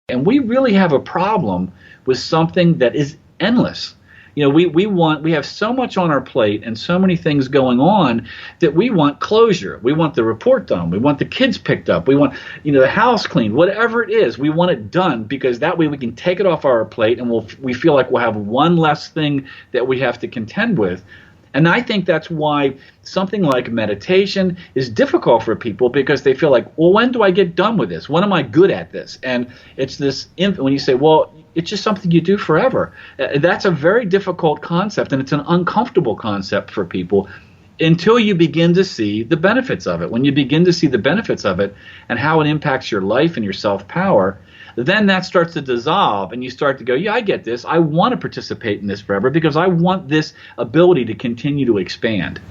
And we really have a problem with something that is endless. We have so much on our plate and so many things going on that we want closure. We want the report done. We want the kids picked up. We want, the house cleaned, whatever it is. We want it done because that way we can take it off our plate and we feel like we'll have one less thing that we have to contend with. And I think that's why something like meditation is difficult for people, because they feel like, well, when do I get done with this? When am I good at this? And it's this, when you say, well, it's just something you do forever. That's a very difficult concept, and it's an uncomfortable concept for people until you begin to see the benefits of it. When you begin to see the benefits of it and how it impacts your life and your self-power, then that starts to dissolve, and you start to go, yeah, I get this. I want to participate in this forever because I want this ability to continue to expand.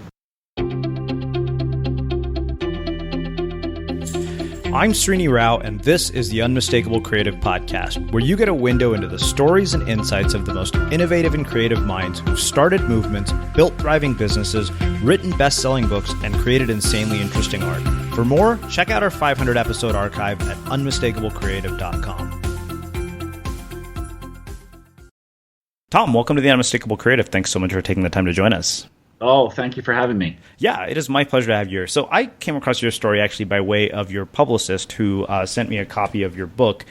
I'm Srini Rao, and this is the Unmistakable Creative Podcast, where you get a window into the stories and insights of the most innovative and creative minds who've started movements, built thriving businesses, written best-selling books, and created insanely interesting art. For more, check out our 500-episode archive at unmistakablecreative.com. Tom, welcome to the Unmistakable Creative. Thanks so much for taking the time to join us. Oh, thank you for having me. Yeah, it is my pleasure to have you here. So I came across your story actually by way of your publicist, who sent me a copy of your book,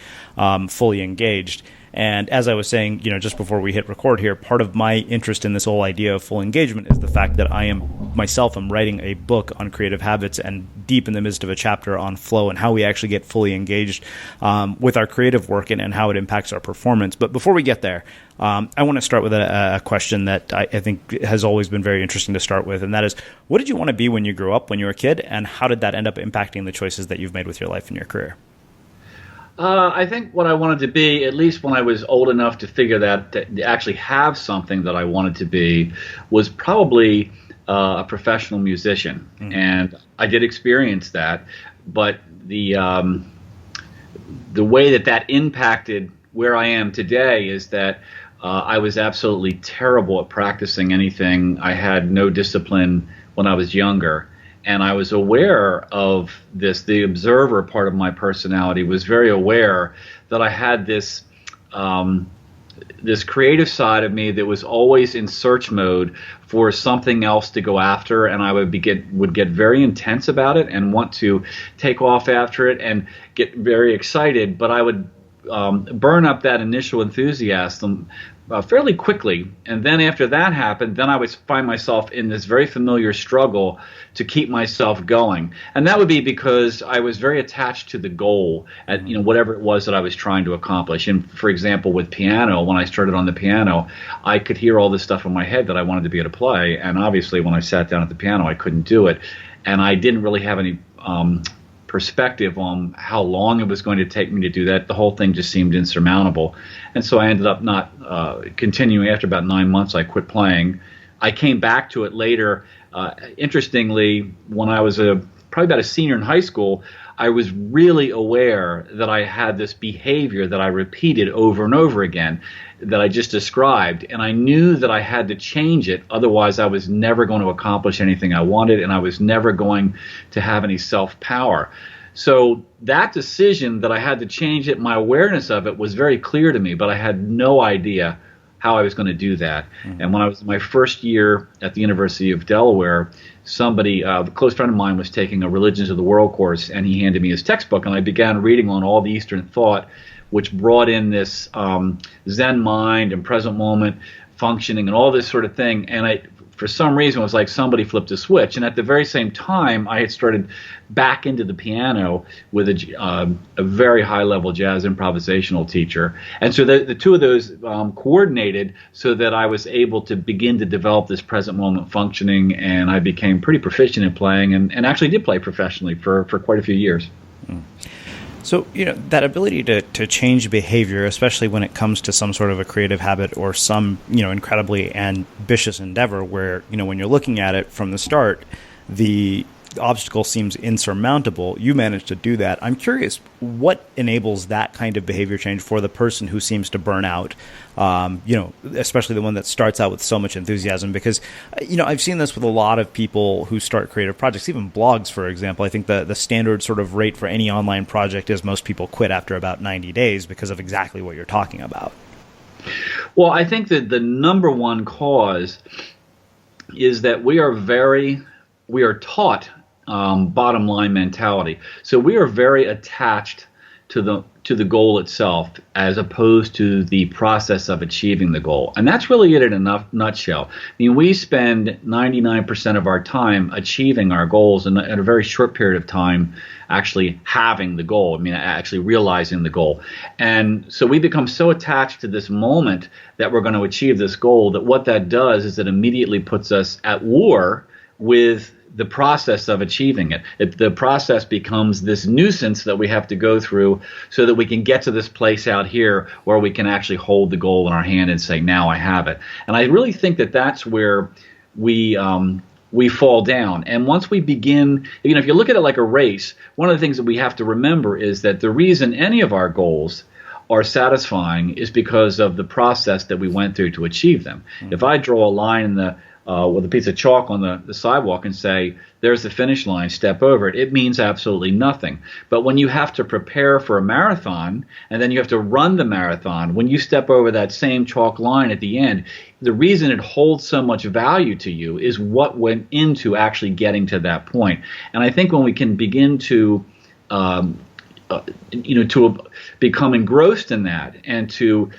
Fully Engaged. And as I was saying, just before we hit record here, part of my interest in this whole idea of full engagement is the fact that I am writing a book on creative habits, and deep in the midst of a chapter on flow and how we actually get fully engaged with our creative work and how it impacts our performance. But before we get there, I want to start with a question that I think has always been very interesting to start with, and that is, what did you want to be when you grew up, when you were a kid, and how did that end up impacting the choices that you've made with your life and your career? I think what I wanted to be, at least when I was old enough to figure that, to actually have something that I wanted to be, was probably a professional musician. Mm-hmm. And I did experience that, but the way that impacted where I am today is that I was absolutely terrible at practicing anything. I had no discipline when I was younger. And I was aware of this. The observer part of my personality was very aware that I had this creative side of me that was always in search mode for something else to go after, and I would get very intense about it and want to take off after it and get very excited. But I would burn up that initial enthusiasm fairly quickly, and then after that happened, then I would find myself in this very familiar struggle to keep myself going, and that would be because I was very attached to the goal at whatever it was that I was trying to accomplish. And for example, with piano, when I started on the piano, I could hear all this stuff in my head that I wanted to be able to play, and obviously when I sat down at the piano, I couldn't do it, and I didn't really have any perspective on how long it was going to take me to do that. The whole thing just seemed insurmountable. And so I ended up not continuing. After about 9 months, I quit playing. I came back to it later. Interestingly, when I was probably about a senior in high school, I was really aware that I had this behavior that I repeated over and over again that I just described, and I knew that I had to change it, otherwise I was never going to accomplish anything I wanted, and I was never going to have any self-power. So that decision that I had to change it, my awareness of it was very clear to me, but I had no idea how I was going to do that. Mm-hmm. And when I was in my first year at the University of Delaware, somebody, a close friend of mine, was taking a Religions of the World course, and he handed me his textbook, and I began reading on all the Eastern thought, which brought in this Zen mind and present moment functioning and all this sort of thing. And for some reason, it was like somebody flipped a switch. And at the very same time, I had started back into the piano with a very high-level jazz improvisational teacher. And so the two of those coordinated so that I was able to begin to develop this present moment functioning, and I became pretty proficient in playing and actually did play professionally for quite a few years. Mm. So, that ability to change behavior, especially when it comes to some sort of a creative habit or some, incredibly ambitious endeavor where, when you're looking at it from the start, the obstacle seems insurmountable. You managed to do that. I'm curious, what enables that kind of behavior change for the person who seems to burn out? Especially the one that starts out with so much enthusiasm, because, I've seen this with a lot of people who start creative projects, even blogs, for example. I think the standard sort of rate for any online project is most people quit after about 90 days because of exactly what you're talking about. Well, I think that the number one cause is that we are taught bottom line mentality. So we are very attached to the goal itself as opposed to the process of achieving the goal. And that's really it in a nutshell. I mean, we spend 99% of our time achieving our goals in a very short period of time actually having the goal. I mean, actually realizing the goal. And so we become so attached to this moment that we're going to achieve this goal that what that does is it immediately puts us at war with the process of achieving it. The process becomes this nuisance that we have to go through so that we can get to this place out here where we can actually hold the goal in our hand and say, now I have it. And I really think that that's where we fall down. And once we begin, if you look at it like a race, one of the things that we have to remember is that the reason any of our goals are satisfying is because of the process that we went through to achieve them. Mm-hmm. If I draw a line with a piece of chalk on the sidewalk and say, there's the finish line, step over it, it means absolutely nothing. But when you have to prepare for a marathon and then you have to run the marathon, when you step over that same chalk line at the end, the reason it holds so much value to you is what went into actually getting to that point. And I think when we can begin to to become engrossed in that and to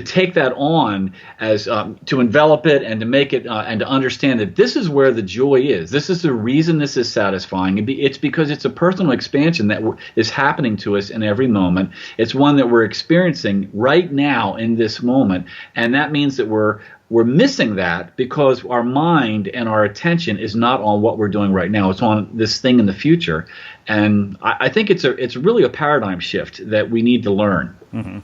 take that on as to envelop it and to make it and to understand that this is where the joy is. This is the reason this is satisfying. It's because it's a personal expansion that is happening to us in every moment. It's one that we're experiencing right now in this moment, and that means that we're missing that because our mind and our attention is not on what we're doing right now. It's on this thing in the future, and I think it's really a paradigm shift that we need to learn. Mm-hmm.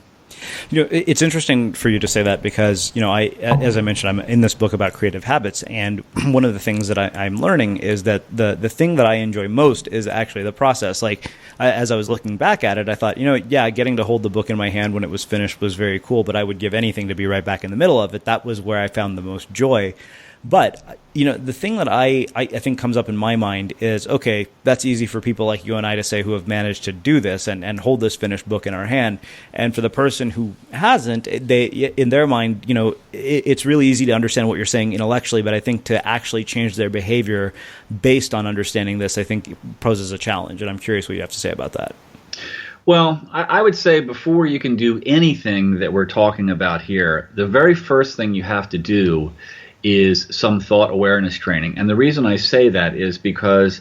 It's interesting for you to say that because, as I mentioned, I'm in this book about creative habits. And one of the things that I'm learning is that the thing that I enjoy most is actually the process. Like, as I was looking back at it, I thought, getting to hold the book in my hand when it was finished was very cool, but I would give anything to be right back in the middle of it. That was where I found the most joy. But, the thing that I think comes up in my mind is, okay, that's easy for people like you and I to say who have managed to do this and hold this finished book in our hand. And for the person who hasn't, they, in their mind, it's really easy to understand what you're saying intellectually, but I think to actually change their behavior based on understanding this, I think poses a challenge. And I'm curious what you have to say about that. Well, I would say before you can do anything that we're talking about here, the very first thing you have to do is some thought awareness training. And the reason I say that is because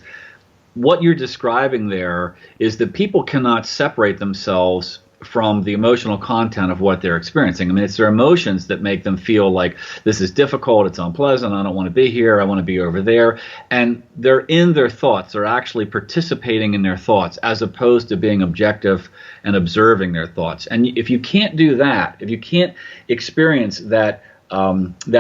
what you're describing there is that people cannot separate themselves from the emotional content of what they're experiencing. I mean, it's their emotions that make them feel like this is difficult, it's unpleasant, I don't want to be here, I want to be over there. And they're in their thoughts, they're actually participating in their thoughts as opposed to being objective and observing their thoughts. And if you can't do that, if you can't experience that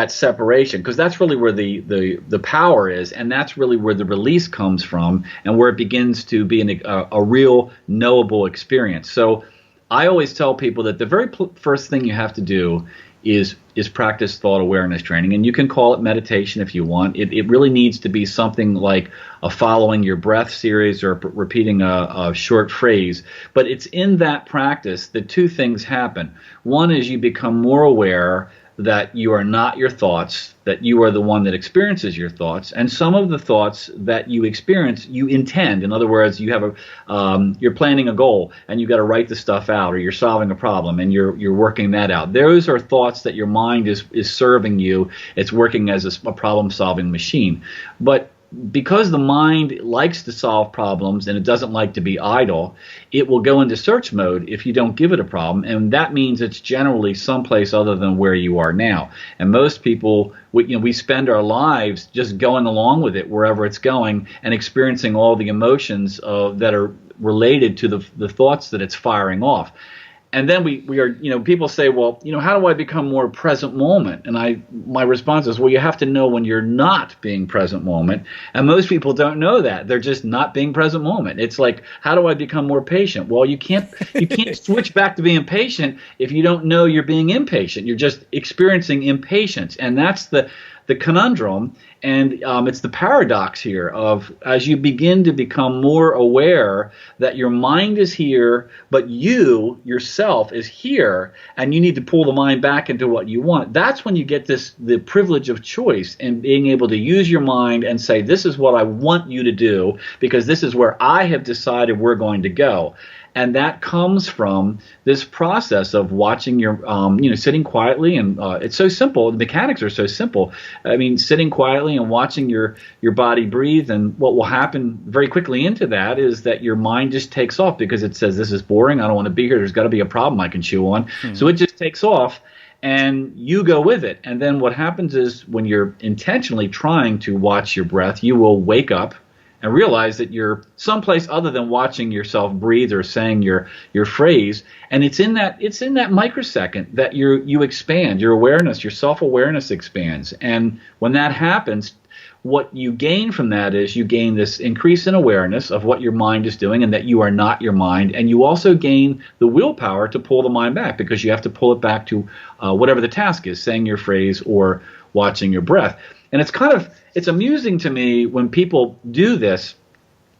separation, because that's really where the power is, and that's really where the release comes from, and where it begins to be a real knowable experience. So I always tell people that the very first thing you have to do is practice thought awareness training, and you can call it meditation if you want. It really needs to be something like a following your breath series or repeating a short phrase. But it's in that practice that two things happen. One is you become more aware that you are not your thoughts, that you are the one that experiences your thoughts, and some of the thoughts that you experience, you intend. In other words, you have you're planning a goal, and you got to write the stuff out, or you're solving a problem, and you're working that out. Those are thoughts that your mind is serving you. It's working as a problem-solving machine. But because the mind likes to solve problems and it doesn't like to be idle, it will go into search mode if you don't give it a problem, and that means it's generally someplace other than where you are now. And most people, we spend our lives just going along with it wherever it's going and experiencing all the emotions that are related to the thoughts that it's firing off. And then we are, people say, well, how do I become more present moment? And my response is, well, you have to know when you're not being present moment. And most people don't know that. They're just not being present moment. It's like, how do I become more patient? Well, you can't switch back to being patient if you don't know you're being impatient. You're just experiencing impatience. And that's the conundrum, and it's the paradox here of, as you begin to become more aware that your mind is here, but you yourself is here, and you need to pull the mind back into what you want. That's when you get the privilege of choice and being able to use your mind and say, this is what I want you to do, because this is where I have decided we're going to go. And that comes from this process of watching your, sitting quietly, and it's so simple. The mechanics are so simple. I mean, sitting quietly and watching your body breathe, and what will happen very quickly into that is that your mind just takes off because it says, this is boring, I don't want to be here, there's got to be a problem I can chew on. So it just takes off, and you go with it. And then what happens is, when you're intentionally trying to watch your breath, you will wake up and realize that you're someplace other than watching yourself breathe or saying your phrase. And it's in that microsecond that you expand, your awareness, your self-awareness expands. And when that happens, what you gain from that is you gain this increase in awareness of what your mind is doing and that you are not your mind. And you also gain the willpower to pull the mind back, because you have to pull it back to whatever the task is, saying your phrase or watching your breath. And it's amusing to me when people do this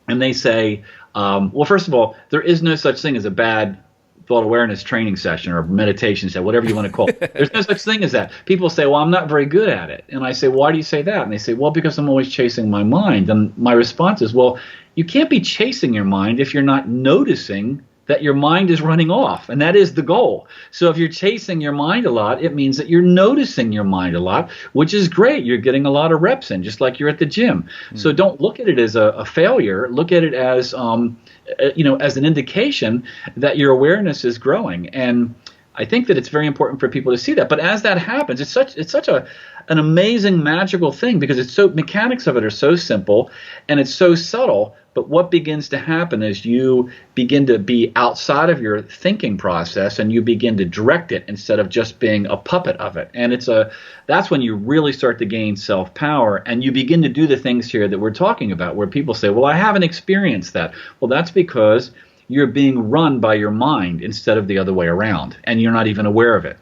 and they say, well, first of all, there is no such thing as a bad thought awareness training session or meditation session, whatever you want to call it. There's no such thing as that. People say, well, I'm not very good at it. And I say, why do you say that? And they say, well, because I'm always chasing my mind. And my response is, well, you can't be chasing your mind if you're not noticing that your mind is running off, and that is the goal. So if you're chasing your mind a lot, it means that you're noticing your mind a lot, which is great. You're getting a lot of reps in, just like you're at the gym. So don't look at it as a failure. Look at it as as an indication that your awareness is growing. And I think that it's very important for people to see that. But as that happens, it's such an amazing, magical thing, because mechanics of it are so simple and it's so subtle. But what begins to happen is you begin to be outside of your thinking process, and you begin to direct it instead of just being a puppet of it. And that's when you really start to gain self-power, and you begin to do the things here that we're talking about, where people say, well, I haven't experienced that. Well, that's because you're being run by your mind instead of the other way around, and you're not even aware of it.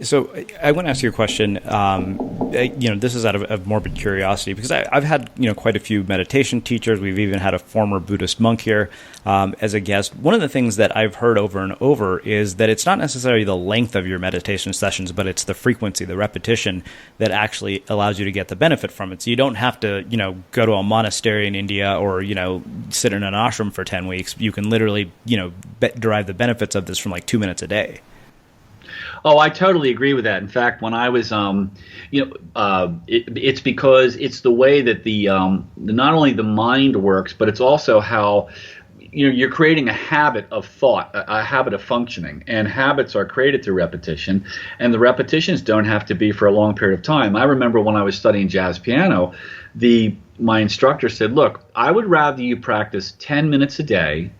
So I want to ask you a question. This is out of morbid curiosity, because I've had quite a few meditation teachers. We've even had a former Buddhist monk here as a guest. One of the things that I've heard over and over is that it's not necessarily the length of your meditation sessions, but it's the frequency, the repetition, that actually allows you to get the benefit from it. So you don't have to go to a monastery in India or sit in an ashram for 10 weeks. You can literally derive the benefits of this from like 2 minutes a day. Oh, I totally agree with that. In fact, when I was, it's because it's the way that not only the mind works, but it's also how you're creating a habit of thought, a habit of functioning, and habits are created through repetition, and the repetitions don't have to be for a long period of time. I remember when I was studying jazz piano, my instructor said, look, I would rather you practice 10 minutes a day,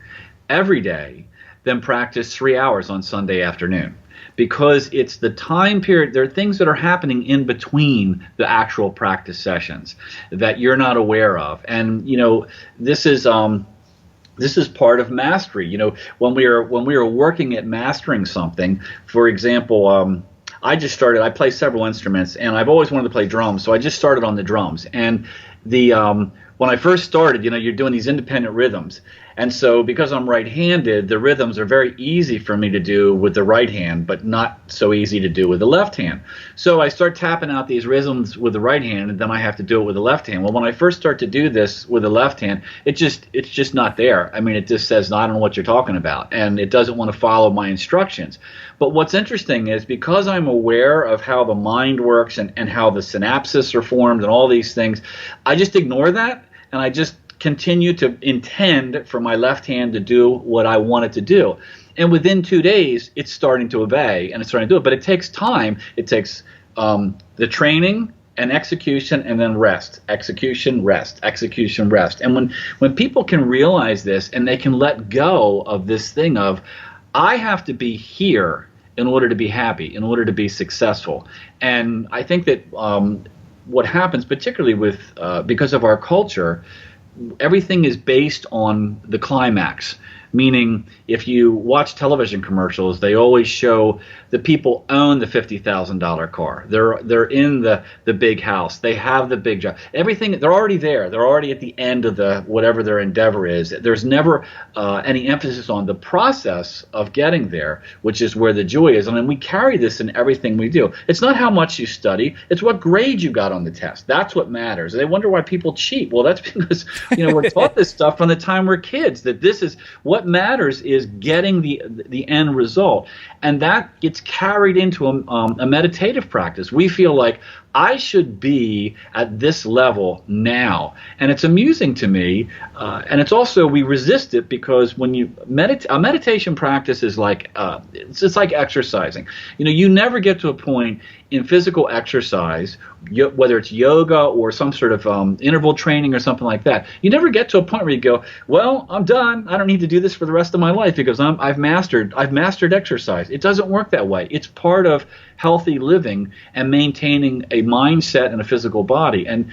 every day, than practice 3 hours on Sunday afternoon. Because it's the time period, there are things that are happening in between the actual practice sessions that you're not aware of. And, this is part of mastery. When we are working at mastering something, for example, I play several instruments, and I've always wanted to play drums, so I just started on the drums. And when I first started, you're doing these independent rhythms. And so because I'm right-handed, the rhythms are very easy for me to do with the right hand, but not so easy to do with the left hand. So I start tapping out these rhythms with the right hand, and then I have to do it with the left hand. Well, when I first start to do this with the left hand, it's just not there. I mean, it just says, no, I don't know what you're talking about, and it doesn't want to follow my instructions. But what's interesting is, because I'm aware of how the mind works and how the synapses are formed and all these things, I just ignore that, and I just continue to intend for my left hand to do what I want it to do. And within 2 days, it's starting to obey, and it's starting to do it. But it takes time. It takes the training and execution, and then rest. Execution, rest. Execution, rest. And when people can realize this, and they can let go of this thing of, I have to be here in order to be happy, in order to be successful. And I think that what happens, particularly with because of our culture, everything is based on the climax. Meaning, if you watch television commercials, they always show the people own the $50,000 car. They're in the big house. They have the big job. Everything, they're already there. They're already at the end of the whatever their endeavor is. There's never any emphasis on the process of getting there, which is where the joy is. And then we carry this in everything we do. It's not how much you study. It's what grade you got on the test. That's what matters. They wonder why people cheat. Well, that's because we're taught this stuff from the time we're kids, that this is what matters is getting the end result, and that gets carried into a meditative practice. We feel like I should be at this level now, and it's amusing to me, and it's also we resist it because when you a meditation practice is like it's like exercising. You never get to a point in physical exercise, whether it's yoga or some sort of interval training or something like that. You never get to a point where you go, well, I'm done. I don't need to do this for the rest of my life because I've mastered exercise. It doesn't work that way. It's part of healthy living and maintaining a mindset and a physical body. And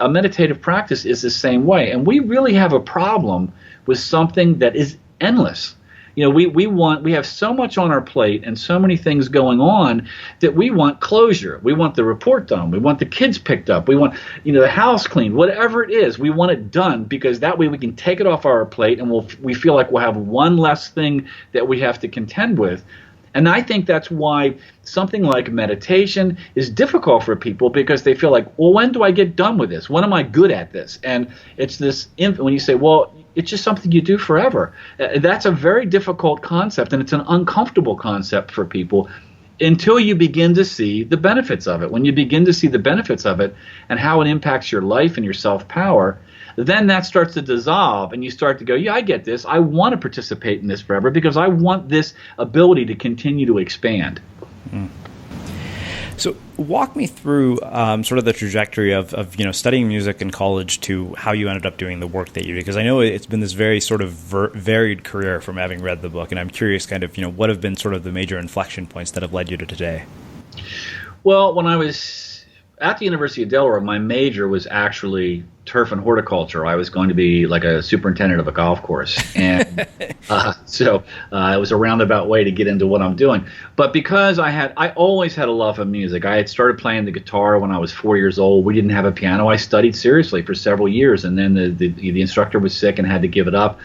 a meditative practice is the same way. And we really have a problem with something that is endless. We have so much on our plate and so many things going on that we want closure. We want the report done. We want the kids picked up. We want, the house cleaned. Whatever it is, we want it done because that way we can take it off our plate and we feel like we'll have one less thing that we have to contend with. And I think that's why something like meditation is difficult for people because they feel like, well, when do I get done with this? When am I good at this? And it's this, when you say, well, it's just something you do forever. That's a very difficult concept, and it's an uncomfortable concept for people until you begin to see the benefits of it. When you begin to see the benefits of it and how it impacts your life and your self-power, then that starts to dissolve and you start to go, yeah, I get this. I want to participate in this forever because I want this ability to continue to expand. Mm. So walk me through sort of the trajectory of studying music in college to how you ended up doing the work that you do, because I know it's been this very sort of varied career from having read the book, and I'm curious kind of, what have been sort of the major inflection points that have led you to today? Well, when I was at the University of Delaware, my major was actually turf and horticulture. I was going to be like a superintendent of a golf course. And so it was a roundabout way to get into what I'm doing. But because I always had a love of music. I had started playing the guitar when I was 4 years old. We didn't have a piano. I studied seriously for several years. And then the instructor was sick and had to give it up.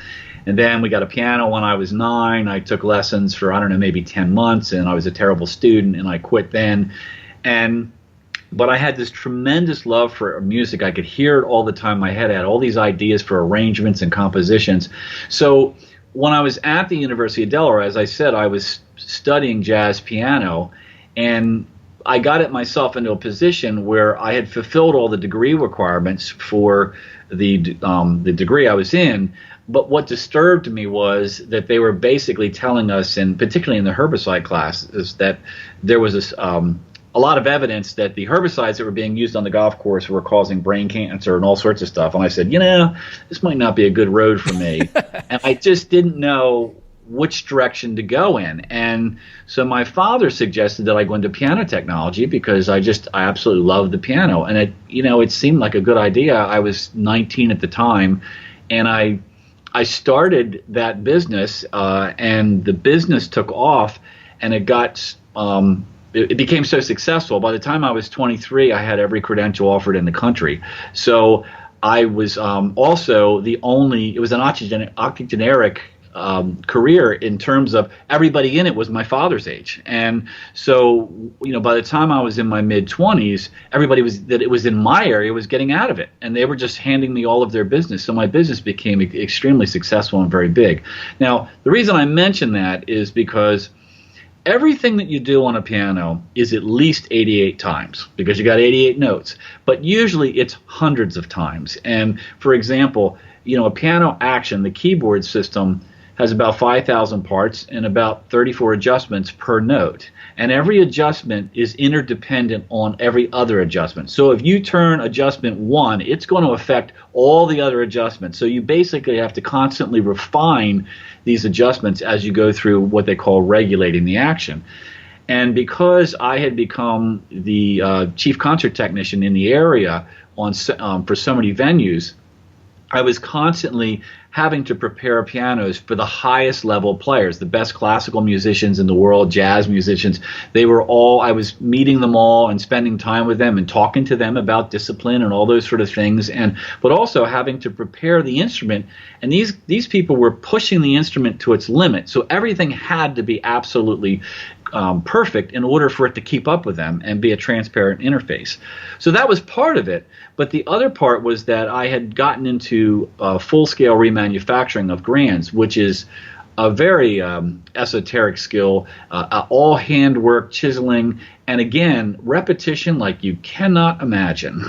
And then we got a piano when I was 9. I took lessons for, maybe 10 months. And I was a terrible student. And I quit then. But I had this tremendous love for music. I could hear it all the time in my head. I had all these ideas for arrangements and compositions. So when I was at the University of Delaware, as I said, I was studying jazz piano, and I got it myself into a position where I had fulfilled all the degree requirements for the degree I was in. But what disturbed me was that they were basically telling us, and particularly in the herbicide class, is that there was this a lot of evidence that the herbicides that were being used on the golf course were causing brain cancer and all sorts of stuff. And I said, this might not be a good road for me. And I just didn't know which direction to go in. And so my father suggested that I go into piano technology because I absolutely loved the piano. And it seemed like a good idea. I was 19 at the time, and I started that business, and the business took off, and it got it became so successful. By the time I was 23, I had every credential offered in the country. So I was also it was an octogenaric career in terms of everybody in it was my father's age. And so, by the time I was in my mid-20s, everybody it was in my area was getting out of it. And they were just handing me all of their business. So my business became extremely successful and very big. Now, the reason I mention that is because everything that you do on a piano is at least 88 times because you got 88 notes, but usually it's hundreds of times. And for example, a piano action, the keyboard system has about 5,000 parts and about 34 adjustments per note. And every adjustment is interdependent on every other adjustment. So if you turn adjustment 1, it's going to affect all the other adjustments. So you basically have to constantly refine these adjustments as you go through what they call regulating the action. And because I had become the chief concert technician in the area for so many venues, I was constantly having to prepare pianos for the highest level players, the best classical musicians in the world, jazz musicians. I was meeting them all and spending time with them and talking to them about discipline and all those sort of things, but also having to prepare the instrument. And these people were pushing the instrument to its limit, so everything had to be absolutely perfect in order for it to keep up with them and be a transparent interface. So that was part of it. But the other part was that I had gotten into full-scale remanufacturing of grands, which is a very esoteric skill, all handwork, chiseling, and again, repetition like you cannot imagine.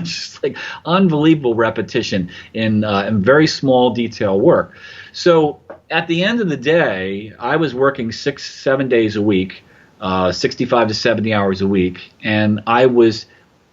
Just like unbelievable repetition in very small detail work. So at the end of the day, I was working 6-7 days a week, 65 to 70 hours a week, and I was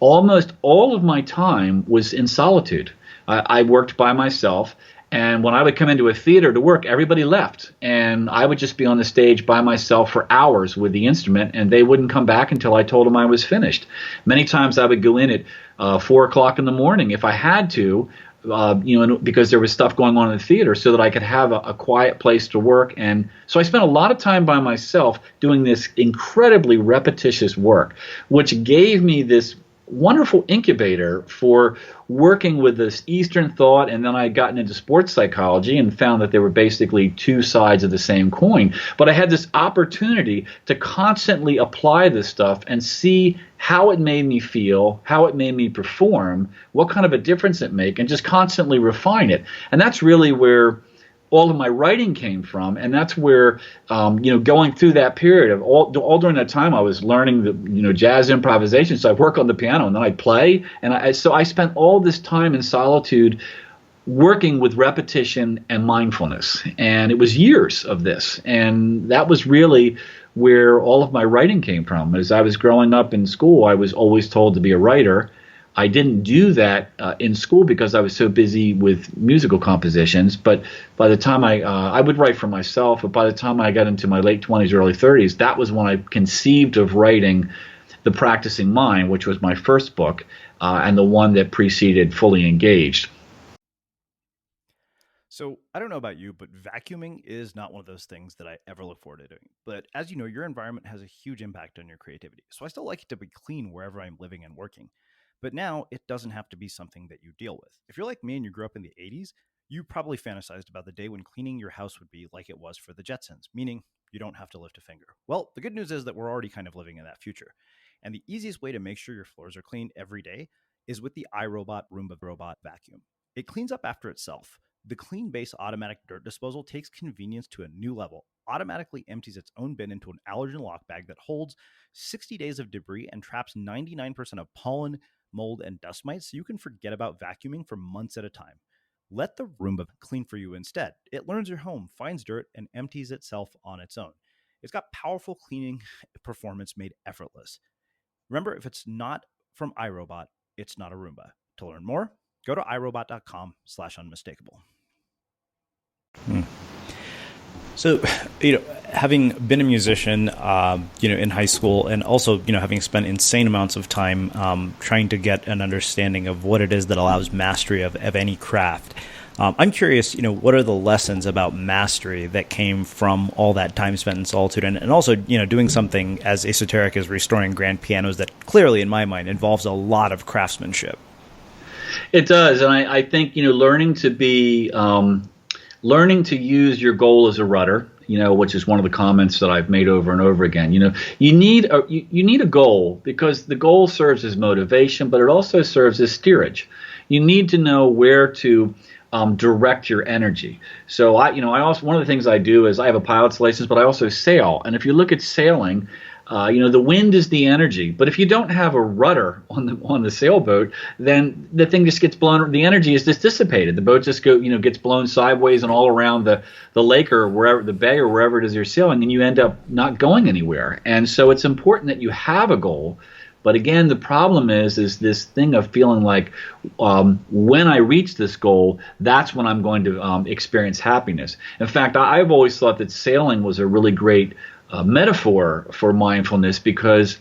almost all of my time was in solitude. I worked by myself, and when I would come into a theater to work, everybody left, and I would just be on the stage by myself for hours with the instrument, and they wouldn't come back until I told them I was finished. Many times I would go in at 4 o'clock in the morning if I had to, because there was stuff going on in the theater, so that I could have a quiet place to work. And so I spent a lot of time by myself doing this incredibly repetitious work, which gave me this wonderful incubator for working with this Eastern thought. And then I had gotten into sports psychology and found that they were basically two sides of the same coin. But I had this opportunity to constantly apply this stuff and see how it made me feel, how it made me perform, what kind of a difference it made, and just constantly refine it. And that's really where all of my writing came from, and that's where, going through that period of all during that time, I was learning the jazz improvisation. So I work on the piano and then I play, and so I spent all this time in solitude, working with repetition and mindfulness, and it was years of this, and that was really where all of my writing came from. As I was growing up in school, I was always told to be a writer. I didn't do that in school because I was so busy with musical compositions. But by the time I would write for myself, but by the time I got into my late 20s, early 30s, that was when I conceived of writing The Practicing Mind, which was my first book, and the one that preceded Fully Engaged. So I don't know about you, but vacuuming is not one of those things that I ever look forward to doing. But as you know, your environment has a huge impact on your creativity. So I still like it to be clean wherever I'm living and working. But now it doesn't have to be something that you deal with. If you're like me and you grew up in the 80s, you probably fantasized about the day when cleaning your house would be like it was for the Jetsons, meaning you don't have to lift a finger. Well, the good news is that we're already kind of living in that future. And the easiest way to make sure your floors are clean every day is with the iRobot Roomba Robot Vacuum. It cleans up after itself. The Clean Base automatic dirt disposal takes convenience to a new level, automatically empties its own bin into an allergen lock bag that holds 60 days of debris and traps 99% of pollen, mold, and dust mites, so you can forget about vacuuming for months at a time. Let the Roomba clean for you instead. It learns your home, finds dirt, and empties itself on its own. It's got powerful cleaning performance made effortless. Remember, if it's not from iRobot, it's not a Roomba. To learn more, go to irobot.com/unmistakable. So, having been a musician, in high school, and also, having spent insane amounts of time trying to get an understanding of what it is that allows mastery of any craft, I'm curious, what are the lessons about mastery that came from all that time spent in solitude, and also, doing something as esoteric as restoring grand pianos that clearly, in my mind, involves a lot of craftsmanship? It does, and I think, learning to use your goal as a rudder, which is one of the comments that I've made over and over again. You need a goal, because the goal serves as motivation, but it also serves as steerage. You need to know where to direct your energy. So I also, one of the things I do is I have a pilot's license, but I also sail. And if you look at sailing, the wind is the energy. But if you don't have a rudder on the sailboat, then the thing just gets blown. The energy is just dissipated. The boat just gets blown sideways and all around the lake or wherever, the bay or wherever it is you're sailing, and you end up not going anywhere. And so it's important that you have a goal. But again, the problem is this thing of feeling like when I reach this goal, that's when I'm going to experience happiness. In fact, I've always thought that sailing was a really great metaphor for mindfulness because,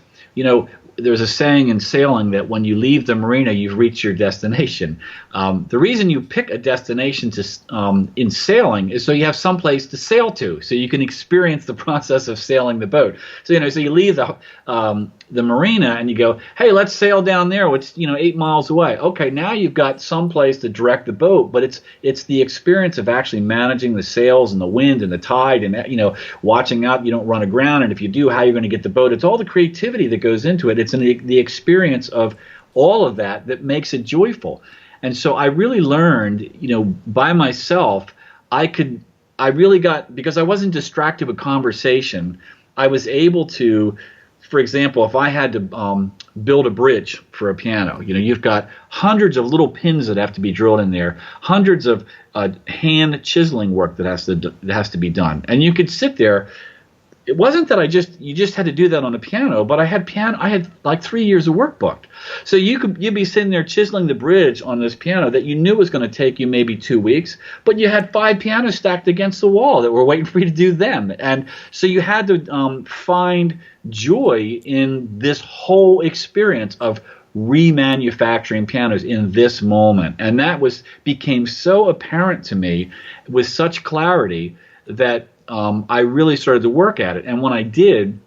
there's a saying in sailing that when you leave the marina, you've reached your destination. The reason you pick a destination in sailing is so you have some place to sail to, so you can experience the process of sailing the boat. So so you leave the marina and you go, hey, let's sail down there. It's 8 miles away. Okay, now you've got some place to direct the boat, but it's the experience of actually managing the sails and the wind and the tide and watching out you don't run aground, and if you do, how you're going to get the boat. It's all the creativity that goes into it. It's the experience of all of that makes it joyful. And so I really learned, by myself, I really got, because I wasn't distracted with conversation, I was able to, for example, if I had to build a bridge for a piano, you've got hundreds of little pins that have to be drilled in there, hundreds of hand chiseling work that has to be done. And you could sit there. It wasn't that you just had to do that on a piano, but I had like 3 years of work booked. So you'd be sitting there chiseling the bridge on this piano that you knew was going to take you maybe 2 weeks, but you had 5 pianos stacked against the wall that were waiting for you to do them. And so you had to find joy in this whole experience of remanufacturing pianos in this moment. And that became so apparent to me with such clarity that I really started to work at it. And when I did,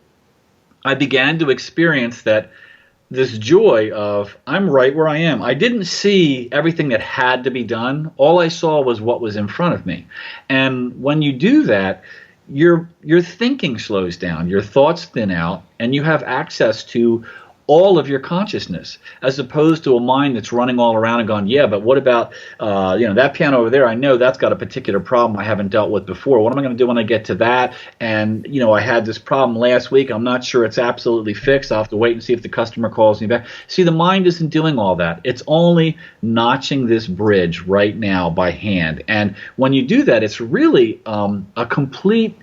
I began to experience this joy of, I'm right where I am. I didn't see everything that had to be done. All I saw was what was in front of me. And when you do that, your thinking slows down, your thoughts thin out, and you have access to all of your consciousness, as opposed to a mind that's running all around and going, yeah, but what about that piano over there? I know that's got a particular problem I haven't dealt with before. What am I going to do when I get to that? And I had this problem last week. I'm not sure it's absolutely fixed. I'll have to wait and see if the customer calls me back. See, the mind isn't doing all that. It's only notching this bridge right now by hand. And when you do that, it's really a complete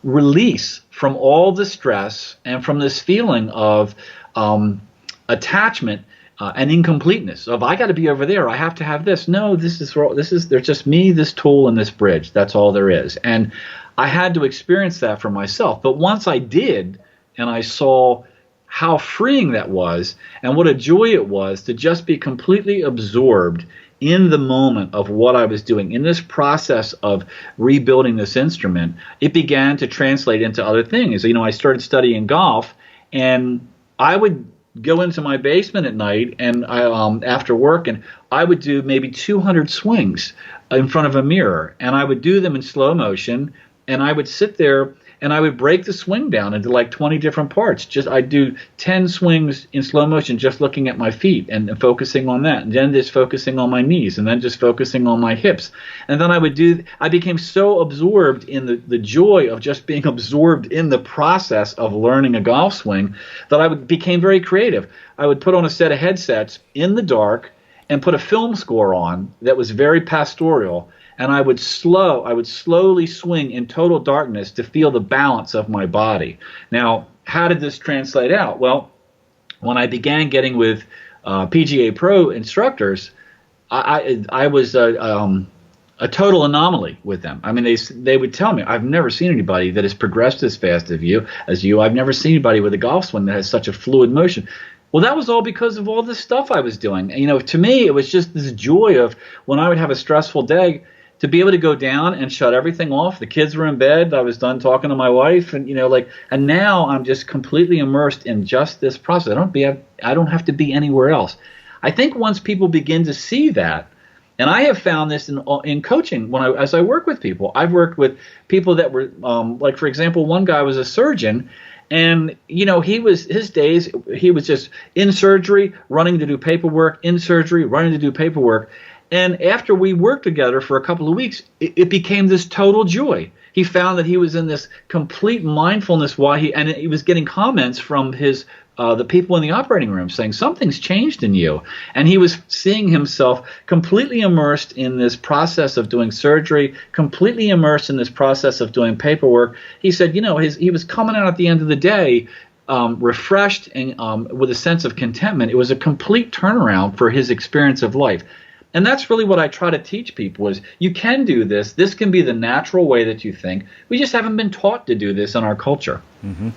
release from all the stress and from this feeling of attachment and incompleteness of, I got to be over there, I have to have this. No, there's just me, this tool, and this bridge. That's all there is. And I had to experience that for myself. But once I did, and I saw how freeing that was, and what a joy it was to just be completely absorbed in the moment of what I was doing, in this process of rebuilding this instrument, it began to translate into other things. I started studying golf, and I would go into my basement at night and after work, and I would do maybe 200 swings in front of a mirror, and I would do them in slow motion, and I would sit there and I would break the swing down into like 20 different parts. I'd do 10 swings in slow motion, just looking at my feet and focusing on that, and then just focusing on my knees, and then just focusing on my hips. And then I became so absorbed in the joy of just being absorbed in the process of learning a golf swing that I became very creative. I would put on a set of headsets in the dark and put a film score on that was very pastoral, and I would slowly swing in total darkness to feel the balance of my body. Now, how did this translate out? Well, when I began getting with PGA Pro instructors, I was a total anomaly with them. I mean, they would tell me, I've never seen anybody that has progressed as fast as you. I've never seen anybody with a golf swing that has such a fluid motion. Well, that was all because of all this stuff I was doing. To me, it was just this joy of when I would have a stressful day, to be able to go down and shut everything off. The kids were in bed. I was done talking to my wife, and and now I'm just completely immersed in just this process. I don't have to be anywhere else. I think once people begin to see that, and I have found this in coaching as I work with people. I've worked with people that were like, for example, one guy was a surgeon. And, he was just in surgery, running to do paperwork, in surgery, running to do paperwork. And after we worked together for a couple of weeks, it became this total joy. He found that he was in this complete mindfulness and he was getting comments from the people in the operating room saying something's changed in you. And he was seeing himself completely immersed in this process of doing surgery, completely immersed in this process of doing paperwork. He said, he was coming out at the end of the day refreshed and with a sense of contentment. It was a complete turnaround for his experience of life. And that's really what I try to teach people is you can do this. This can be the natural way that you think. We just haven't been taught to do this in our culture. Mm-hmm.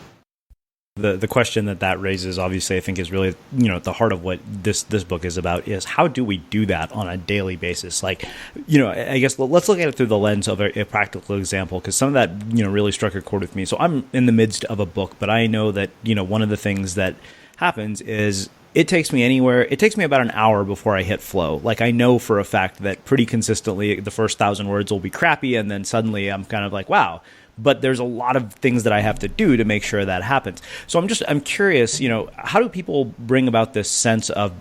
The question that raises, obviously, I think is really, at the heart of what this book is about is how do we do that on a daily basis? Like, I guess let's look at it through the lens of a practical example, because some of that, really struck a chord with me. So I'm in the midst of a book, but I know that, one of the things that happens is it takes me about an hour before I hit flow. Like, I know for a fact that pretty consistently the first 1,000 words will be crappy, and then suddenly I'm kind of like, wow. But there's a lot of things that I have to do to make sure that happens. So I'm curious, how do people bring about this sense of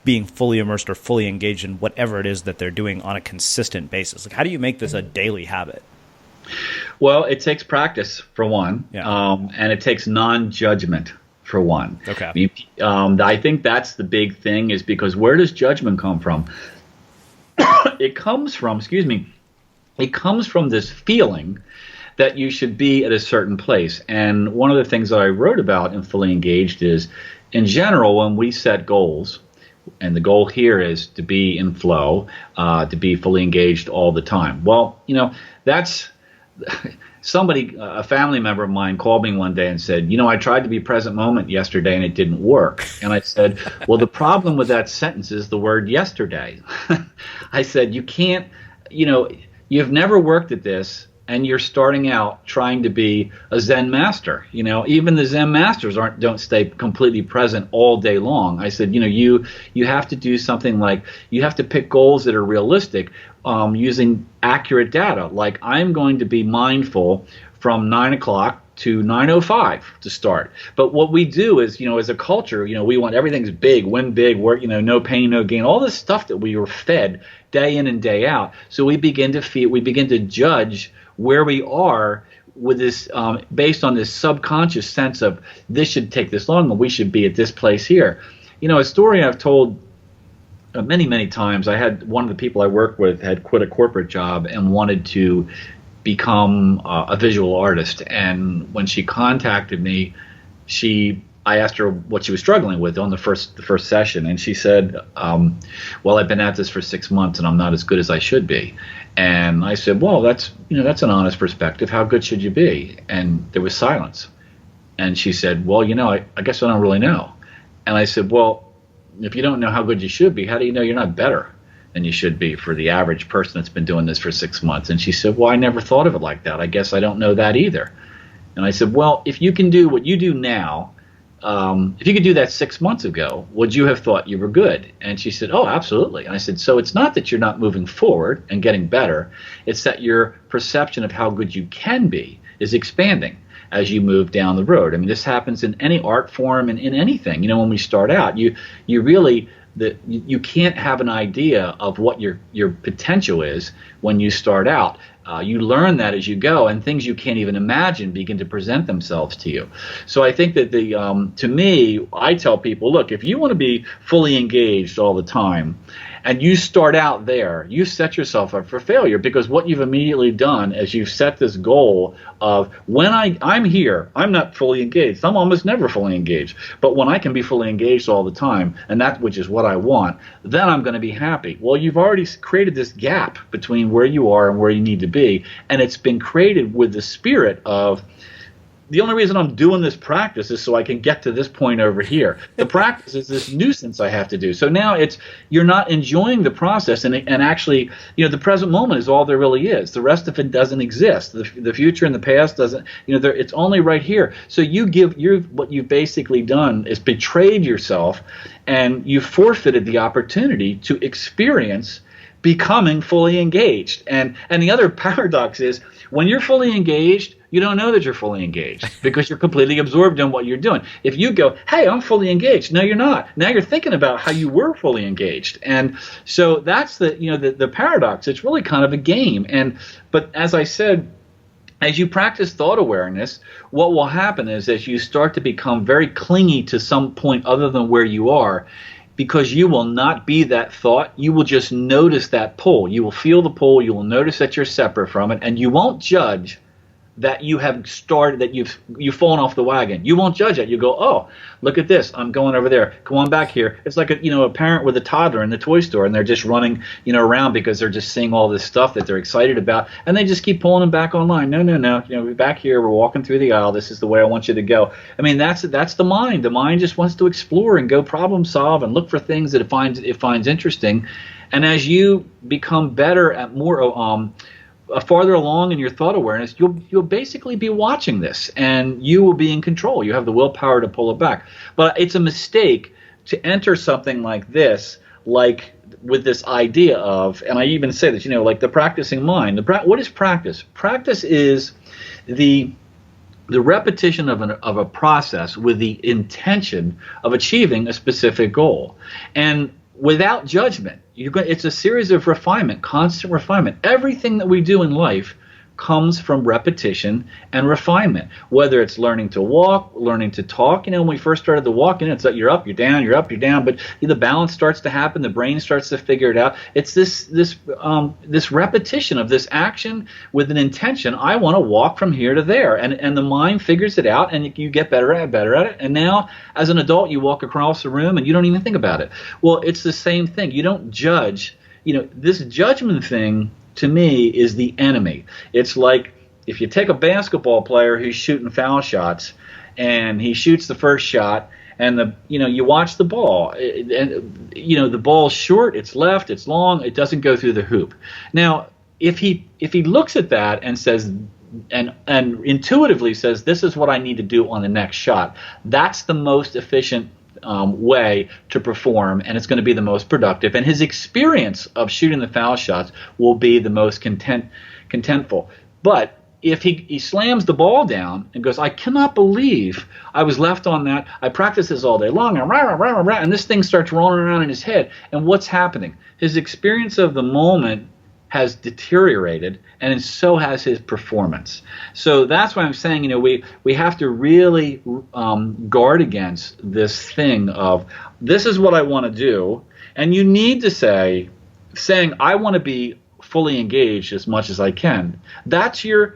being fully immersed or fully engaged in whatever it is that they're doing on a consistent basis? Like, how do you make this a daily habit? Well, it takes practice, for one, yeah. And it takes non-judgment, for one. Okay. I think that's the big thing, is because where does judgment come from? It comes from this feeling that you should be at a certain place. And one of the things that I wrote about in Fully Engaged is, in general, when we set goals, and the goal here is to be in flow, to be fully engaged all the time. Well, that's somebody, a family member of mine called me one day and said, I tried to be present moment yesterday and it didn't work. And I said, well, the problem with that sentence is the word yesterday. I said, you can't, you've never worked at this, and you're starting out trying to be a Zen master. Even the Zen masters don't stay completely present all day long. I said, you have to do something like, you have to pick goals that are realistic, using accurate data. Like, I'm going to be mindful from 9 o'clock to 9:05 to start. But what we do is, as a culture, we want everything's big, win big, work, no pain, no gain, all this stuff that we were fed day in and day out. So we begin to judge where we are with this, based on this subconscious sense of this should take this long and we should be at this place here. A story I've told many, many times. I had one of the people I worked with had quit a corporate job and wanted to become a visual artist. And when she contacted me, I asked her what she was struggling with on the first session, and she said, well, I've been at this for 6 months and I'm not as good as I should be. And I said, well, that's an honest perspective. How good should you be? And there was silence. And she said, well, I guess I don't really know. And I said, well, if you don't know how good you should be, how do you know you're not better than you should be for the average person that's been doing this for 6 months? And she said, well, I never thought of it like that. I guess I don't know that either. And I said, well, if you can do what you do now, if you could do that 6 months ago, would you have thought you were good? And she said, oh, absolutely. And I said, so it's not that you're not moving forward and getting better. It's that your perception of how good you can be is expanding as you move down the road. I mean, this happens in any art form and in anything. When we start out, you really you can't have an idea of what your potential is when you start out. You learn that as you go, and things you can't even imagine begin to present themselves to you. So I think that to me, I tell people, look, if you want to be fully engaged all the time, and you start out there, you set yourself up for failure, because what you've immediately done is you've set this goal of, when I'm here, I'm not fully engaged. I'm almost never fully engaged. But when I can be fully engaged all the time, and that which is what I want, then I'm going to be happy. Well, you've already created this gap between where you are and where you need to be, and it's been created with the spirit of, the only reason I'm doing this practice is so I can get to this point over here. The practice is this nuisance I have to do. So now you're not enjoying the process, and actually, the present moment is all there really is. The rest of it doesn't exist. The future and the past doesn't. It's only right here. So what you've basically done is betrayed yourself, and you forfeited the opportunity to experience becoming fully engaged. And the other paradox is, when you're fully engaged, you don't know that you're fully engaged because you're completely absorbed in what you're doing. If you go, hey, I'm fully engaged. No, you're not. Now you're thinking about how you were fully engaged. And so that's the paradox. It's really kind of a game. But as I said, as you practice thought awareness, what will happen is as you start to become very clingy to some point other than where you are, because you will not be that thought, you will just notice that pull. You will feel the pull, you will notice that you're separate from it, and you won't judge that you have started, that you've fallen off the wagon. You won't judge it. You go, oh, look at this. I'm going over there. Come on back here. It's like a parent with a toddler in the toy store, and they're just running around because they're just seeing all this stuff that they're excited about, and they just keep pulling them back online. No. We're back here. We're walking through the aisle. This is the way I want you to go. I mean, that's the mind. The mind just wants to explore and go problem solve and look for things that it finds interesting. And as you become better at more farther along in your thought awareness, you'll basically be watching this, and you will be in control. You have the willpower to pull it back. But it's a mistake to enter something like this, like with this idea of, and I even say this, like the practicing mind. What is practice? Practice is the repetition of a process with the intention of achieving a specific goal, and without judgment. It's a series of refinement, constant refinement. Everything that we do in life comes from repetition and refinement, whether it's learning to walk, learning to talk. When we first started to walk, it's like you're up, you're down, you're up, you're down, but the balance starts to happen, the brain starts to figure it out. It's this repetition of this action with an intention. I want to walk from here to there, and the mind figures it out, and you get better at it. And now, as an adult, you walk across the room and you don't even think about it. Well, it's the same thing. You don't judge. This judgment thing, to me, is the enemy. It's like if you take a basketball player who's shooting foul shots, and he shoots the first shot, and you watch the ball, and the ball's short, it's left, it's long, it doesn't go through the hoop. Now, if he looks at that and says, and intuitively says, this is what I need to do on the next shot, that's the most efficient way to perform, and it's going to be the most productive, and his experience of shooting the foul shots will be the most contentful. But if he slams the ball down and goes, I cannot believe I was left on that, I practiced this all day long, and this thing starts rolling around in his head, and what's happening? His experience of the moment has deteriorated, and so has his performance. So that's why I'm saying, we have to really guard against this thing of, this is what I want to do, and you need to saying I want to be fully engaged as much as I can. That's your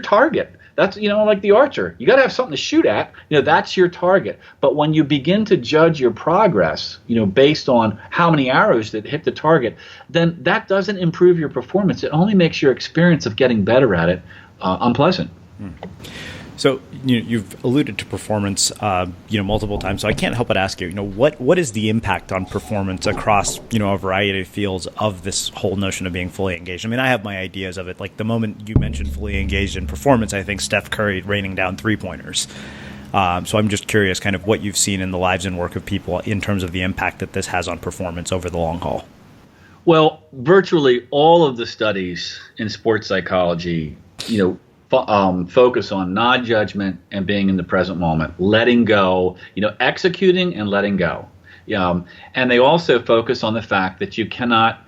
target. That's, like the archer. You got to have something to shoot at. That's your target. But when you begin to judge your progress, based on how many arrows that hit the target, then that doesn't improve your performance. It only makes your experience of getting better at it unpleasant. So you've alluded to performance, multiple times. So I can't help but ask you, what is the impact on performance across, a variety of fields of this whole notion of being fully engaged? I mean, I have my ideas of it. Like the moment you mentioned fully engaged in performance, I think Steph Curry raining down 3-pointers. So I'm just curious, kind of what you've seen in the lives and work of people in terms of the impact that this has on performance over the long haul. Well, virtually all of the studies in sports psychology, focus on non-judgment and being in the present moment, letting go, executing and letting go. And they also focus on the fact that you cannot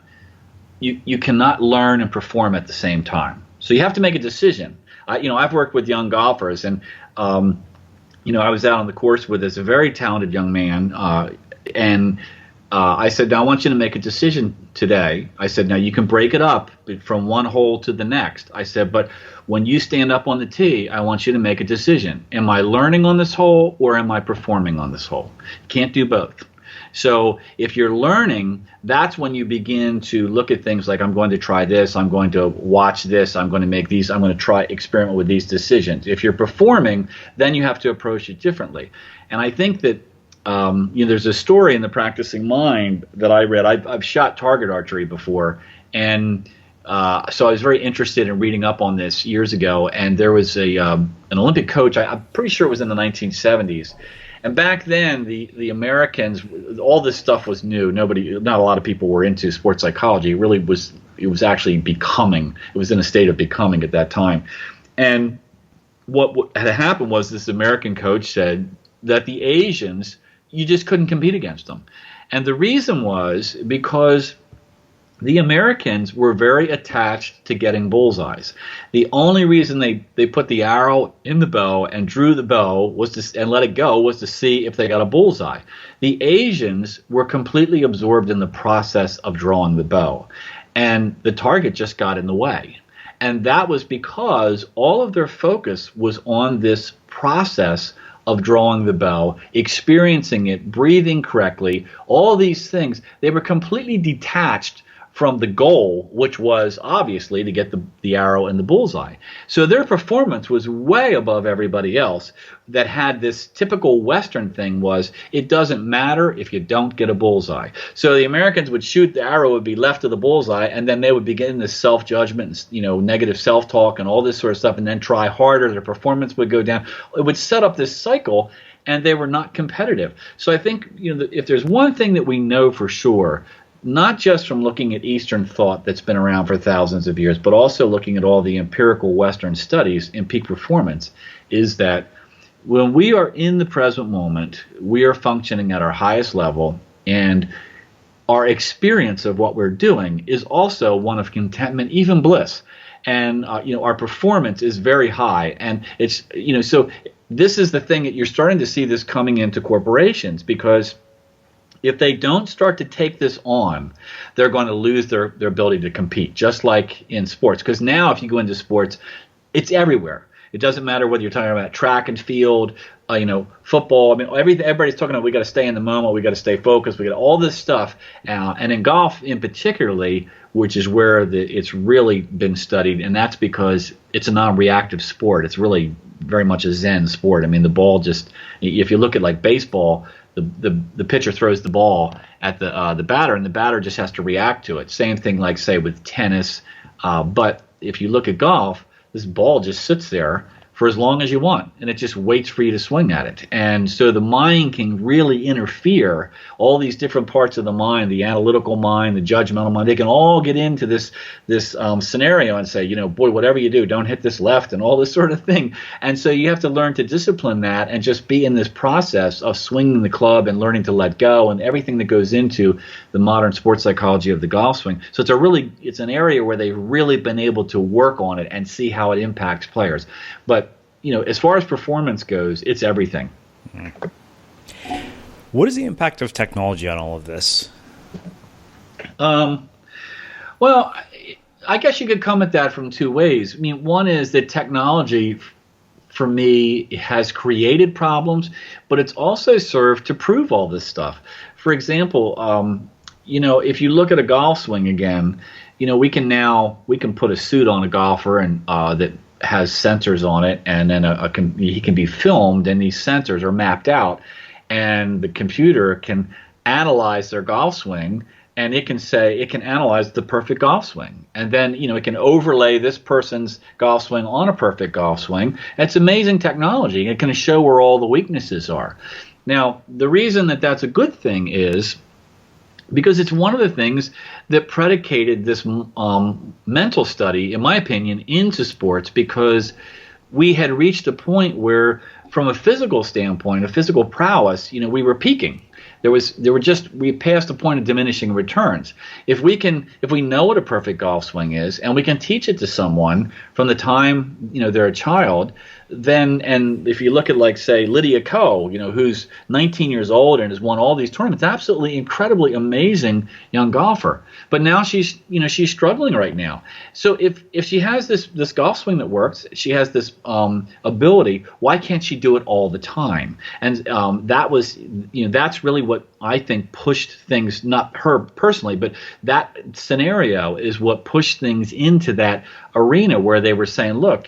learn and perform at the same time. So you have to make a decision. I've worked with young golfers, and I was out on the course with this very talented young man, and I said, now I want you to make a decision today. I said, now you can break it up from one hole to the next. I said, but when you stand up on the tee, I want you to make a decision. Am I learning on this hole, or am I performing on this hole? You can't do both. So if you're learning, that's when you begin to look at things like, I'm going to try this, I'm going to watch this, I'm going to make these, I'm going to experiment with these decisions. If you're performing, then you have to approach it differently. And I think that there's a story in the Practicing Mind that I read. I've shot target archery before, and so I was very interested in reading up on this years ago. And there was an Olympic coach. I'm pretty sure it was in the 1970s. And back then, the Americans, all this stuff was new. Not a lot of people were into sports psychology. It was actually becoming. It was in a state of becoming at that time. And what had happened was this American coach said that the Asians, you just couldn't compete against them. And the reason was because the Americans were very attached to getting bullseyes. The only reason they put the arrow in the bow and drew the bow and let it go was to see if they got a bullseye. The Asians were completely absorbed in the process of drawing the bow, and the target just got in the way. And that was because all of their focus was on this process of drawing the bow, experiencing it, breathing correctly, all these things. They were completely detached from the goal, which was obviously to get the arrow in the bullseye. So their performance was way above everybody else that had this typical Western thing was, it doesn't matter if you don't get a bullseye. So the Americans would shoot, the arrow would be left of the bullseye, and then they would begin this self-judgment, negative self-talk and all this sort of stuff, and then try harder. Their performance would go down. It would set up this cycle, and they were not competitive. So I think if there's one thing that we know for sure, not just from looking at Eastern thought that's been around for thousands of years, but also looking at all the empirical Western studies in peak performance, is that when we are in the present moment, we are functioning at our highest level, and our experience of what we're doing is also one of contentment, even bliss. And our performance is very high, and it's so this is the thing that you're starting to see this coming into corporations, because if they don't start to take this on, they're going to lose their ability to compete, just like in sports. Because now if you go into sports, it's everywhere. It doesn't matter whether you're talking about track and field, football. I mean, everybody's talking about we got to stay in the moment, we got to stay focused, we got all this stuff. And in golf in particularly, which is where it's really been studied, and that's because it's a non-reactive sport. It's really very much a Zen sport. I mean, the ball just, if you look at like baseball, the pitcher throws the ball at the batter, and the batter just has to react to it. Same thing, like say with tennis. But if you look at golf, this ball just sits there for as long as you want, and it just waits for you to swing at it. And so the mind can really interfere. All these different parts of the mind, the analytical mind, the judgmental mind, they can all get into this scenario and say, boy, whatever you do, don't hit this left and all this sort of thing. And so you have to learn to discipline that and just be in this process of swinging the club and learning to let go and everything that goes into the modern sports psychology of the golf swing. So it's an area where they've really been able to work on it and see how it impacts players. But as far as performance goes, it's everything. What is the impact of technology on all of this? Well, I guess you could come at that from two ways. I mean, one is that technology, for me, has created problems, but it's also served to prove all this stuff. For example, if you look at a golf swing again, we can put a suit on a golfer and that has sensors on it, and then he can be filmed, and these sensors are mapped out, and the computer can analyze their golf swing, and it can analyze the perfect golf swing, and then it can overlay this person's golf swing on a perfect golf swing. It's amazing technology. It can show where all the weaknesses are. Now, the reason that that's a good thing is because it's one of the things that predicated this mental study, in my opinion, into sports, because we had reached a point where, from a physical standpoint, a physical prowess, we were peaking. We passed a point of diminishing returns. If we know what a perfect golf swing is, and we can teach it to someone from the time they're a child, and if you look at, like, say, Lydia Ko, who's 19 years old and has won all these tournaments, absolutely incredibly amazing young golfer. But now she's struggling right now. So if she has this golf swing that works, she has this ability, why can't she do it all the time? And that's really what I think pushed things, not her personally, but that scenario is what pushed things into that arena where they were saying, look,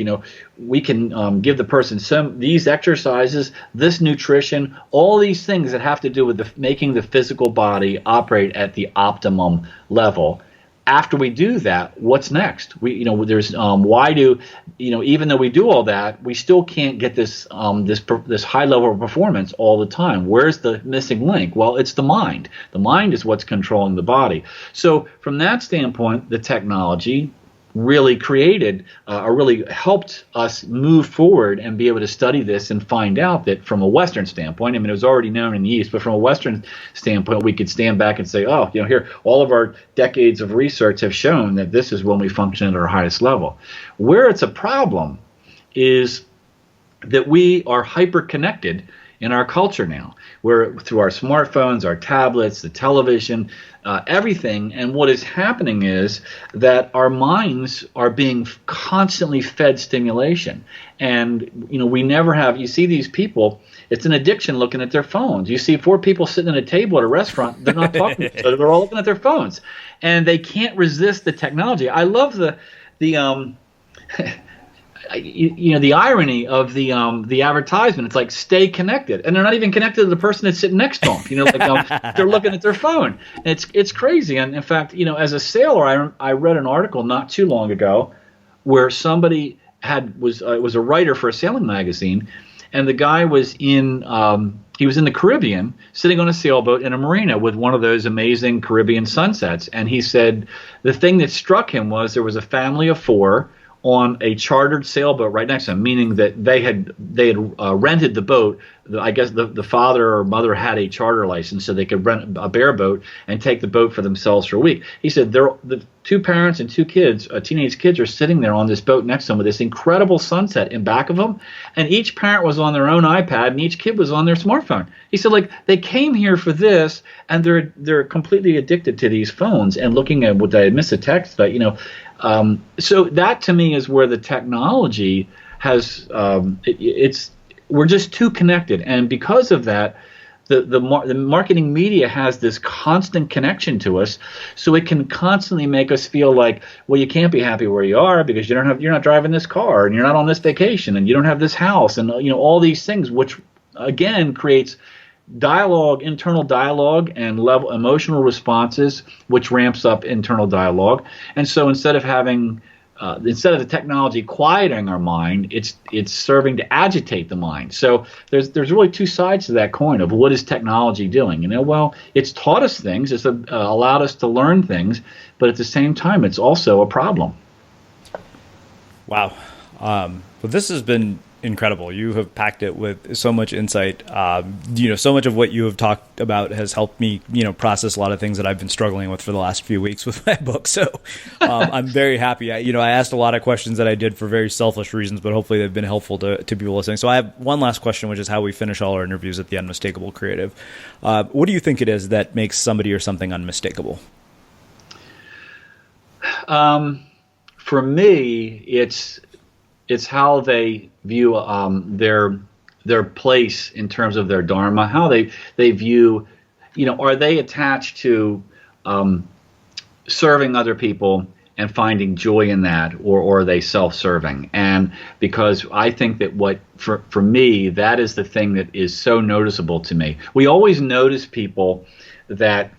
we can give the person these exercises, this nutrition, all these things that have to do with making the physical body operate at the optimum level. After we do that, what's next? Why do even though we do all that, we still can't get this high level of performance all the time. Where's the missing link? Well, it's the mind. The mind is what's controlling the body. So from that standpoint, the technology really created or really helped us move forward and be able to study this and find out that from a Western standpoint, I mean, it was already known in the East, but from a Western standpoint, we could stand back and say, oh, here, all of our decades of research have shown that this is when we function at our highest level. Where it's a problem is that we are hyper-connected in our culture now. We're through our smartphones, our tablets, the television, everything. And what is happening is that our minds are being constantly fed stimulation. And, we never have, you see these people, it's an addiction looking at their phones. You see 4 people sitting at a table at a restaurant, they're not talking to each other, they're all looking at their phones. And they can't resist the technology. I love the the irony of the advertisement. It's like, stay connected, and they're not even connected to the person that's sitting next to them. They're looking at their phone. And it's crazy. And in fact, as a sailor, I read an article not too long ago where somebody was a writer for a sailing magazine, and the guy was in he was in the Caribbean, sitting on a sailboat in a marina with one of those amazing Caribbean sunsets. And he said the thing that struck him was there was a family of 4 on a chartered sailboat right next to him, meaning that they had rented the boat. I guess the father or mother had a charter license, so they could rent a bareboat and take the boat for themselves for a week. He said the 2 parents and 2 kids, teenage kids, are sitting there on this boat next to them with this incredible sunset in back of them, and each parent was on their own iPad and each kid was on their smartphone. He said, they came here for this, and they're completely addicted to these phones and looking at what I missed a text, but so that to me is where the technology has we're just too connected, and because of that, the marketing media has this constant connection to us, so it can constantly make us feel like, well, you can't be happy where you are because you're not driving this car, and you're not on this vacation, and you don't have this house, and all these things, which again creates dialogue, internal dialogue, and level emotional responses, which ramps up internal dialogue. And so instead of the technology quieting our mind, it's serving to agitate the mind. So there's really 2 sides to that coin of what is technology doing. Well, it's taught us things, it's allowed us to learn things, but at the same time, it's also a problem. Wow. Well, this has been incredible. You have packed it with so much insight. So much of what you have talked about has helped me, process a lot of things that I've been struggling with for the last few weeks with my book. So I'm very happy. I asked a lot of questions that I did for very selfish reasons, but hopefully they've been helpful to people listening. So I have one last question, which is how we finish all our interviews at the Unmistakable Creative. What do you think it is that makes somebody or something unmistakable? For me, it's how they view their place in terms of their dharma, how they view, are they attached to serving other people and finding joy in that, or are they self-serving? And because I think that for me, that is the thing that is so noticeable to me. We always notice people that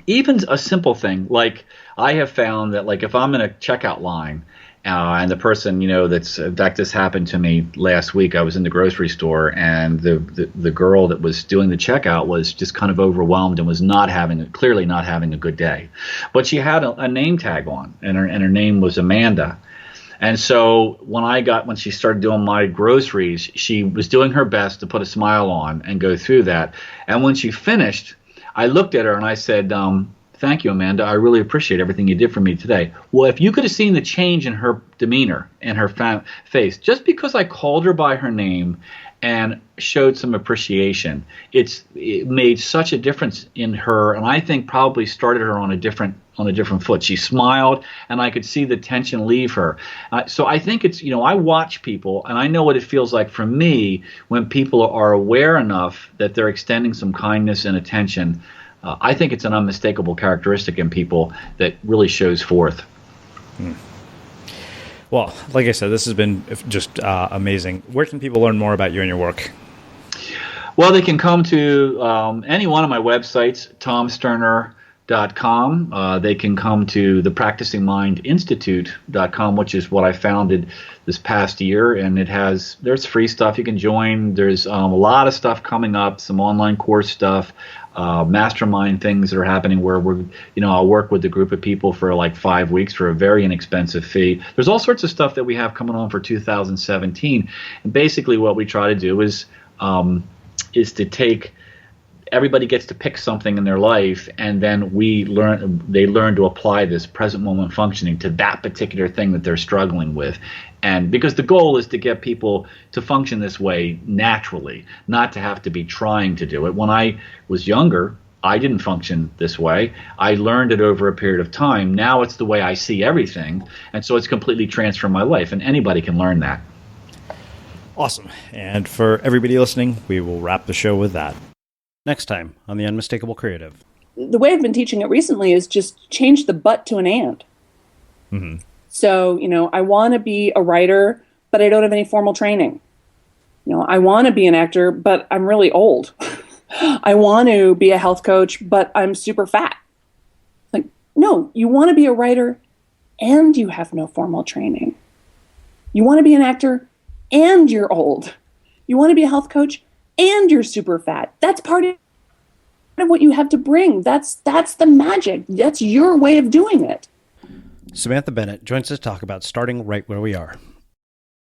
even a simple thing, like I have found that, like if I'm in a checkout line, and the person, in fact, this happened to me last week. I was in the grocery store, and the girl that was doing the checkout was just kind of overwhelmed and was clearly not having a good day. But she had a name tag on, and her name was Amanda. And so when she started doing my groceries, she was doing her best to put a smile on and go through that. And when she finished, I looked at her and I said, "Thank you, Amanda. I really appreciate everything you did for me today." Well, if you could have seen the change in her demeanor and her face, just because I called her by her name and showed some appreciation, it made such a difference in her, and I think probably started her on a different foot. She smiled, and I could see the tension leave her. So I think it's, I watch people, and I know what it feels like for me when people are aware enough that they're extending some kindness and attention. I think it's an unmistakable characteristic in people that really shows forth. Well, like I said, this has been just amazing. Where can people learn more about you and your work? Well, they can come to any one of my websites, They can come to the practicingmindinstitute.com, which is what I founded this past year, and there's free stuff you can join. There's a lot of stuff coming up, some online course stuff, mastermind things that are happening where I'll work with a group of people for like 5 weeks for a very inexpensive fee. There's all sorts of stuff that we have coming on for 2017, and basically what we try to do is to take. Everybody gets to pick something in their life, and then they learn to apply this present moment functioning to that particular thing that they're struggling with. And because the goal is to get people to function this way naturally, not to have to be trying to do it. When I was younger, I didn't function this way. I learned it over a period of time. Now it's the way I see everything, and so it's completely transformed my life, and anybody can learn that. Awesome. And for everybody listening, we will wrap the show with that. Next time on the Unmistakable Creative. The way I've been teaching it recently is just change the but to an and. Mm-hmm. So, I want to be a writer, but I don't have any formal training. I want to be an actor, but I'm really old. I want to be a health coach, but I'm super fat. Like, no, you want to be a writer and you have no formal training. You want to be an actor and you're old. You want to be a health coach and you're super fat. That's part of what you have to bring. That's the magic. That's your way of doing it. Samantha Bennett joins us to talk about starting right where we are.